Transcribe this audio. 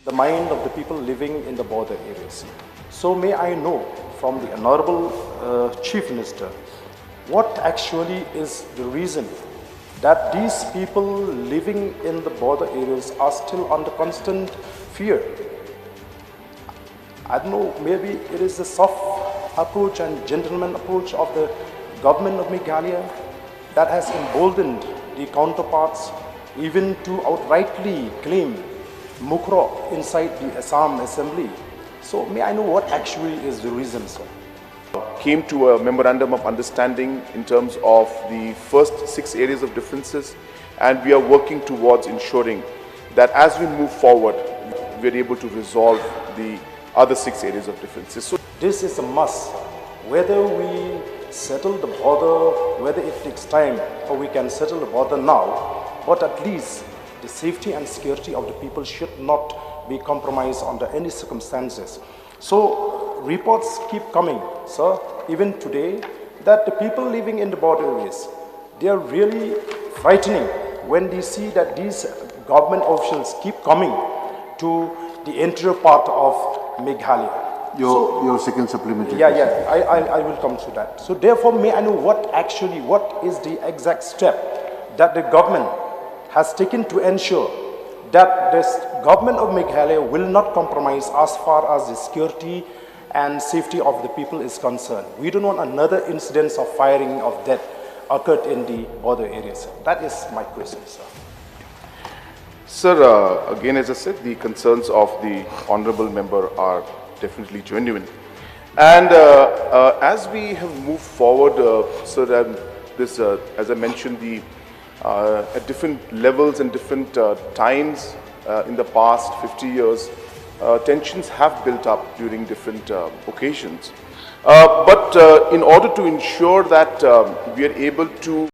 the mind of the people living in the border areas. So may I know from the Honorable Chief Minister, what actually is the reason that these people living in the border areas are still under constant fear? I don't know, maybe it is the soft approach and gentleman approach of the government of Meghalaya that has emboldened the counterparts even to outrightly claim Mukro inside the Assam Assembly. So may I know what actually is the reason, sir? Came to a memorandum of understanding in terms of the first 6 areas of differences, and we are working towards ensuring that as we move forward, we are able to resolve the other 6 areas of differences. So this is a must. Whether we settle the border, whether it takes time or we can settle the border now, but at least the safety and security of the people should not be compromised under any circumstances. So reports keep coming, sir, even today, that the people living in the border areas, they are really frightening when they see that these government officials keep coming to the interior part of Meghalaya. Your second supplementary. I will come to that. So therefore, may I know what is the exact step that the government has taken to ensure that this government of Meghalaya will not compromise as far as the security and safety of the people is concerned. We don't want another incidence of firing of death occurred in the border areas. That is my question, sir. Sir, again, as I said, the concerns of the honorable member are definitely genuine. And as we have moved forward, sir, this, as I mentioned, the at different levels and different times in the past 50 years, tensions have built up during different occasions. But in order to ensure that we are able to